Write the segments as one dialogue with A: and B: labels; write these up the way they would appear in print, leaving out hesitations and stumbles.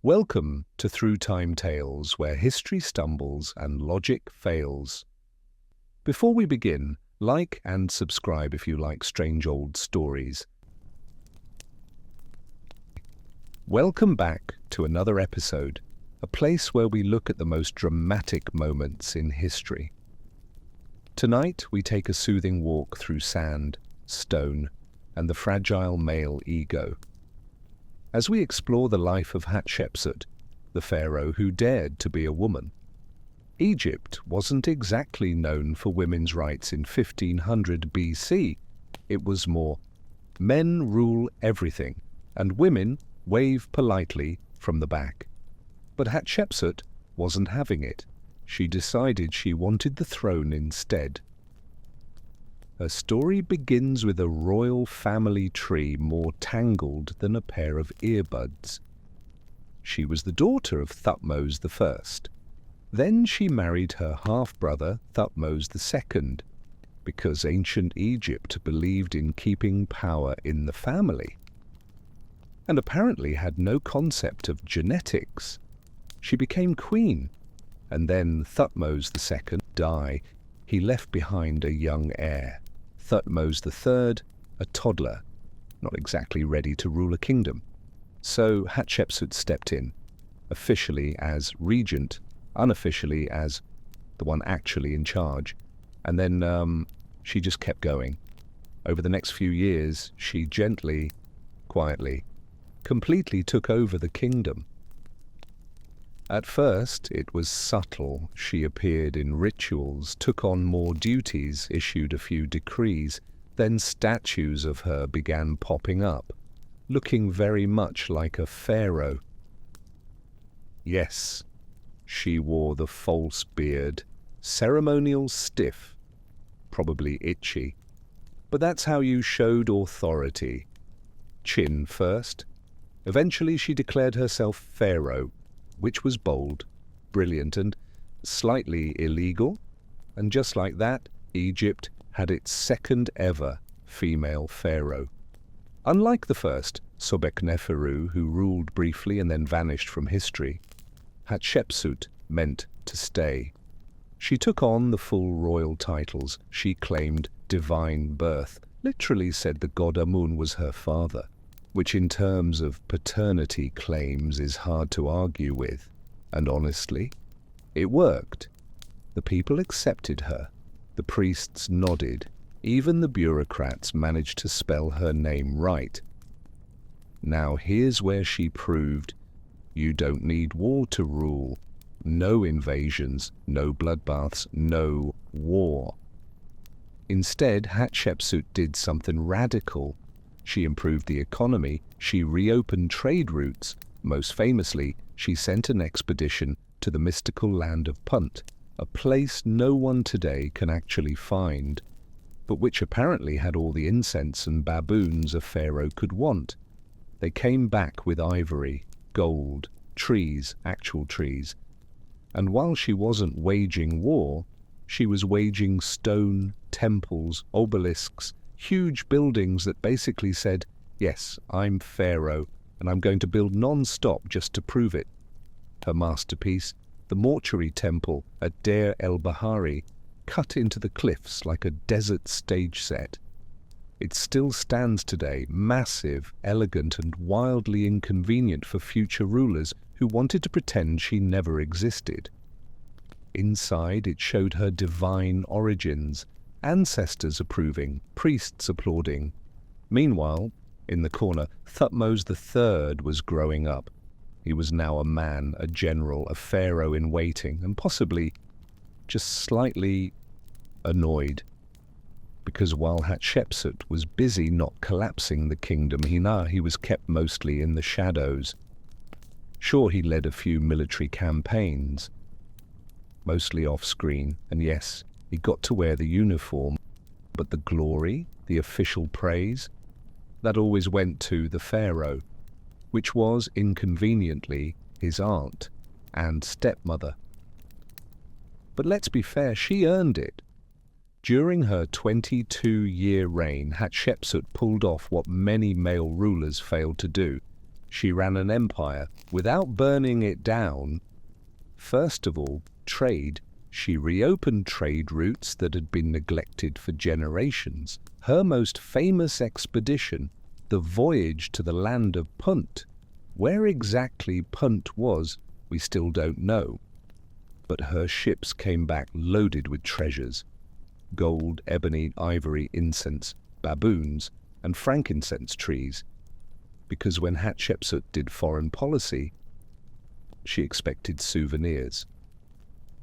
A: Welcome to Through Time Tales, where history stumbles and logic fails. Before we begin, like and subscribe if you like strange old stories. Welcome back to another episode, a place where we look at the most dramatic moments in history. Tonight we take a soothing walk through sand, stone, and the fragile male ego, as we explore the life of Hatshepsut, the pharaoh who dared to be a woman. Egypt wasn't exactly known for women's rights in 1500 BC. It was more, men rule everything, and women wave politely from the back. But Hatshepsut wasn't having it. She decided she wanted the throne instead. Her story begins with a royal family tree more tangled than a pair of earbuds. She was the daughter of Thutmose I. Then she married her half-brother Thutmose II, because ancient Egypt believed in keeping power in the family, and apparently had no concept of genetics. She became queen, and then Thutmose II died. He left behind a young heir, Thutmose III, a toddler, not exactly ready to rule a kingdom. So Hatshepsut stepped in, officially as regent, unofficially as the one actually in charge, and then she just kept going. Over the next few years, she gently, quietly, completely took over the kingdom. At first, it was subtle. She appeared in rituals, took on more duties, issued a few decrees. Then statues of her began popping up, looking very much like a pharaoh. Yes, she wore the false beard, ceremonial stiff, probably itchy. But that's how you showed authority. Chin first. Eventually she declared herself Pharaoh, which was bold, brilliant, and slightly illegal. And just like that, Egypt had its second ever female pharaoh. Unlike the first, Sobekneferu, who ruled briefly and then vanished from history, Hatshepsut meant to stay. She took on the full royal titles. She claimed divine birth, literally said the god Amun was her father, which in terms of paternity claims is hard to argue with. And honestly, it worked. The people accepted her. The priests nodded. Even the bureaucrats managed to spell her name right. Now here's where she proved you don't need war to rule. No invasions, no bloodbaths, no war. Instead, Hatshepsut did something radical. She improved the economy, she reopened trade routes. Most famously, she sent an expedition to the mystical land of Punt, a place no one today can actually find, but which apparently had all the incense and baboons a pharaoh could want. They came back with ivory, gold, trees, actual trees. And while she wasn't waging war, she was waging stone, temples, obelisks, huge buildings that basically said, yes, I'm Pharaoh, and I'm going to build non-stop just to prove it. Her masterpiece, the mortuary temple at Deir el-Bahari, cut into the cliffs like a desert stage set. It still stands today, massive, elegant, and wildly inconvenient for future rulers who wanted to pretend she never existed. Inside, it showed her divine origins, ancestors approving, priests applauding. Meanwhile, in the corner, Thutmose III was growing up. He was now a man, a general, a pharaoh in waiting, and possibly just slightly annoyed. Because while Hatshepsut was busy not collapsing the kingdom, he was kept mostly in the shadows. Sure, he led a few military campaigns, mostly off-screen, and yes, he got to wear the uniform, but the glory, the official praise, that always went to the pharaoh, which was, inconveniently, his aunt and stepmother. But let's be fair, she earned it. During her 22-year reign, Hatshepsut pulled off what many male rulers failed to do. She ran an empire without burning it down. First of all, trade. She reopened trade routes that had been neglected for generations. Her most famous expedition, the voyage to the land of Punt. Where exactly Punt was, we still don't know. But her ships came back loaded with treasures: gold, ebony, ivory, incense, baboons, and frankincense trees. Because when Hatshepsut did foreign policy, she expected souvenirs.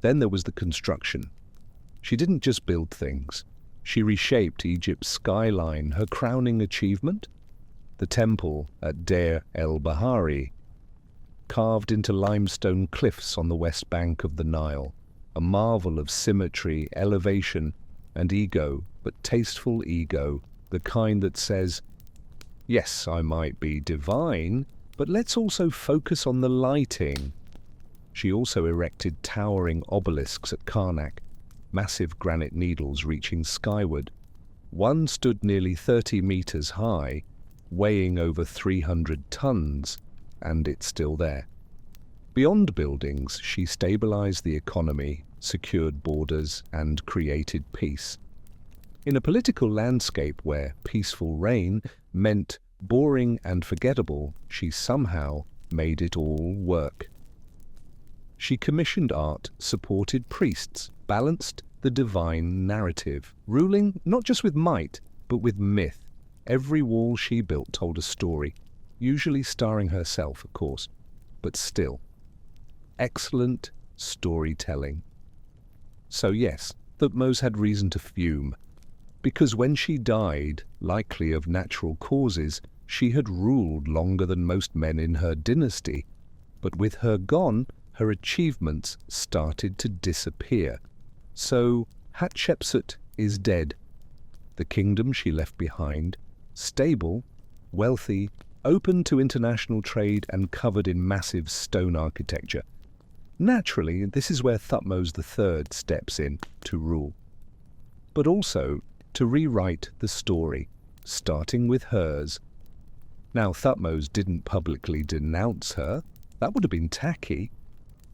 A: Then there was the construction. She didn't just build things. She reshaped Egypt's skyline. Her crowning achievement? The temple at Deir el-Bahari, carved into limestone cliffs on the west bank of the Nile. A marvel of symmetry, elevation, and ego, but tasteful ego, the kind that says, yes, I might be divine, but let's also focus on the lighting. She also erected towering obelisks at Karnak, massive granite needles reaching skyward. One stood nearly 30 meters high, weighing over 300 tons, and it's still there. Beyond buildings, she stabilized the economy, secured borders, and created peace. In a political landscape where peaceful reign meant boring and forgettable, she somehow made it all work. She commissioned art, supported priests, balanced the divine narrative, ruling not just with might, but with myth. Every wall she built told a story, usually starring herself, of course, but still. Excellent storytelling. So yes, Thutmose had reason to fume, because when she died, likely of natural causes, she had ruled longer than most men in her dynasty. But with her gone, her achievements started to disappear. So Hatshepsut is dead. The kingdom she left behind, stable, wealthy, open to international trade, and covered in massive stone architecture. Naturally, this is where Thutmose III steps in to rule, but also to rewrite the story, starting with hers. Now, Thutmose didn't publicly denounce her. That would have been tacky.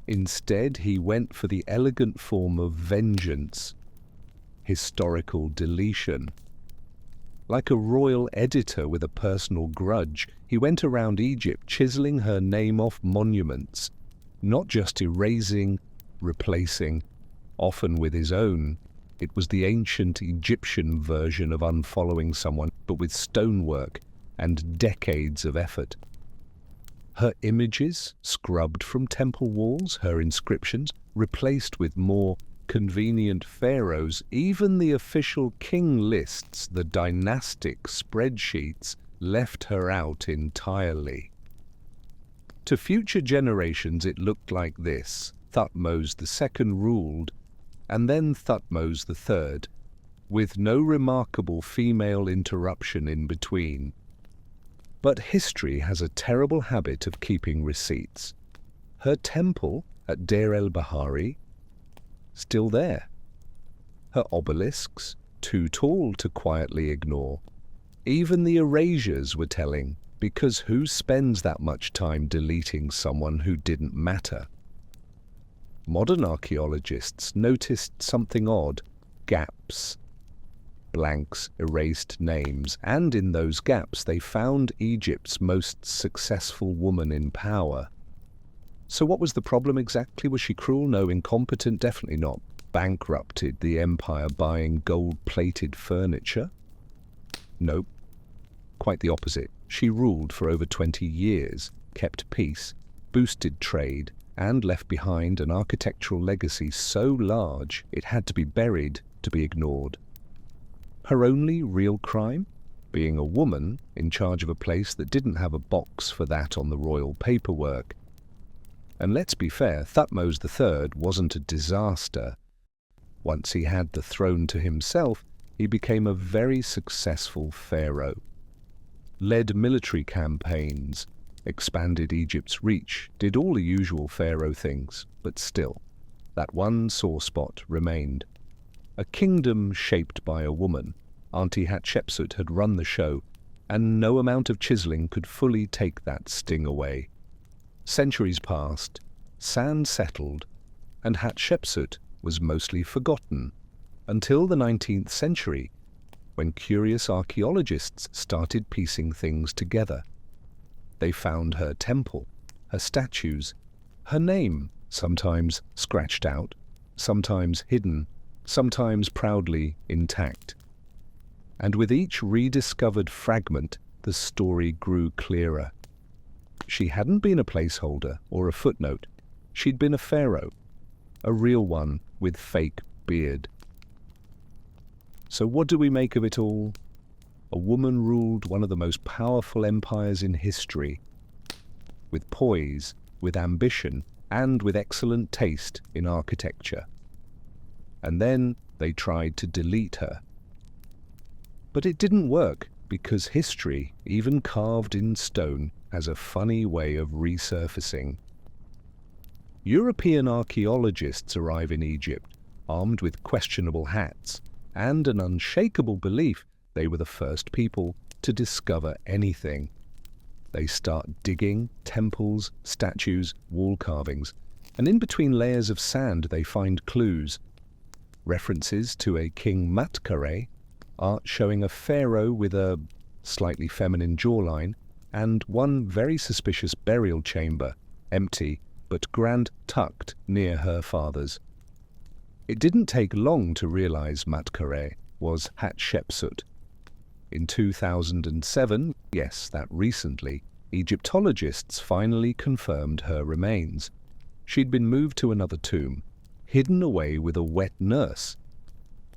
A: Instead, he went for the elegant form of vengeance, historical deletion. Like a royal editor with a personal grudge, he went around Egypt chiseling her name off monuments, not just erasing, replacing, often with his own. It was the ancient Egyptian version of unfollowing someone, but with stonework and decades of effort. Her images scrubbed from temple walls, her inscriptions replaced with more convenient pharaohs. Even the official king lists, the dynastic spreadsheets, left her out entirely. To future generations it looked like this. Thutmose II ruled, and then Thutmose III, with no remarkable female interruption in between. But history has a terrible habit of keeping receipts. Her temple at Deir el-Bahari, still there. Her obelisks, too tall to quietly ignore. Even the erasures were telling, because who spends that much time deleting someone who didn't matter? Modern archaeologists noticed something odd: gaps. Blanks, erased names, and in those gaps they found Egypt's most successful woman in power. So what was the problem exactly? Was she cruel? No. Incompetent? Definitely not. Bankrupted the empire buying gold-plated furniture? Nope. Quite the opposite. She ruled for over 20 years, kept peace, boosted trade, and left behind an architectural legacy so large it had to be buried to be ignored. Her only real crime? Being a woman in charge of a place that didn't have a box for that on the royal paperwork. And let's be fair, Thutmose III wasn't a disaster. Once he had the throne to himself, he became a very successful pharaoh. Led military campaigns, expanded Egypt's reach, did all the usual pharaoh things, but still, that one sore spot remained. A kingdom shaped by a woman. Auntie Hatshepsut had run the show, and no amount of chiseling could fully take that sting away. Centuries passed, sand settled, and Hatshepsut was mostly forgotten, until the 19th century, when curious archaeologists started piecing things together. They found her temple, her statues, her name, sometimes scratched out, sometimes hidden, sometimes proudly intact. And with each rediscovered fragment, the story grew clearer. She hadn't been a placeholder or a footnote. She'd been a pharaoh, a real one with fake beard. So what do we make of it all? A woman ruled one of the most powerful empires in history, with poise, with ambition, and with excellent taste in architecture. And then they tried to delete her. But it didn't work, because history, even carved in stone, has a funny way of resurfacing. European archaeologists arrive in Egypt, armed with questionable hats, and an unshakable belief they were the first people to discover anything. They start digging temples, statues, wall carvings, and in between layers of sand they find clues. References to a King Matkare, art showing a pharaoh with a slightly feminine jawline, and one very suspicious burial chamber, empty but grand tucked near her father's. It didn't take long to realize Matkare was Hatshepsut. In 2007, yes, that recently, Egyptologists finally confirmed her remains. She'd been moved to another tomb, hidden away with a wet nurse.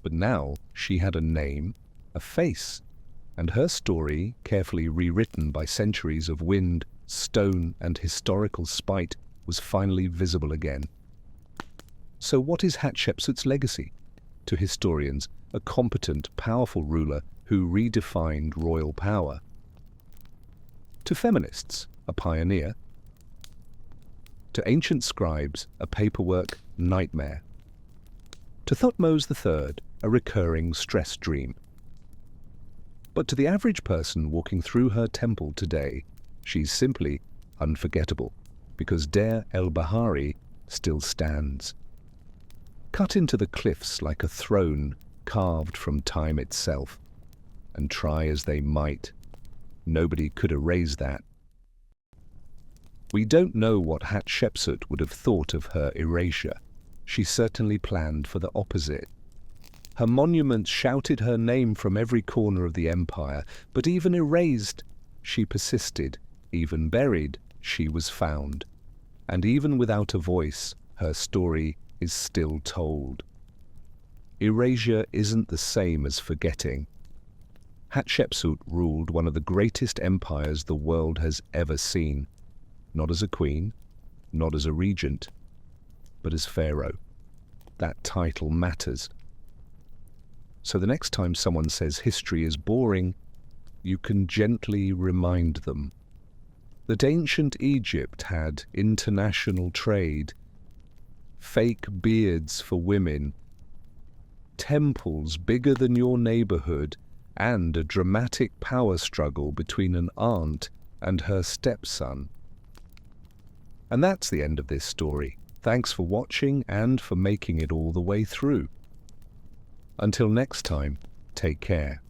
A: But now she had a name, a face, and her story, carefully rewritten by centuries of wind, stone, and historical spite, was finally visible again. So what is Hatshepsut's legacy? To historians, a competent, powerful ruler who redefined royal power. To feminists, a pioneer. To ancient scribes, a paperwork nightmare. To Thutmose III, a recurring stress dream. But to the average person walking through her temple today, she's simply unforgettable, because Deir el-Bahari still stands. Cut into the cliffs like a throne carved from time itself. And try as they might, nobody could erase that. We don't know what Hatshepsut would have thought of her erasure. She certainly planned for the opposite. Her monuments shouted her name from every corner of the empire, but even erased, she persisted. Even buried, she was found. And even without a voice, her story is still told. Erasure isn't the same as forgetting. Hatshepsut ruled one of the greatest empires the world has ever seen, not as a queen, not as a regent, but as pharaoh. That title matters. So the next time someone says history is boring, you can gently remind them that ancient Egypt had international trade, fake beards for women, temples bigger than your neighborhood, and a dramatic power struggle between an aunt and her stepson. And that's the end of this story. Thanks for watching and for making it all the way through. Until next time, take care.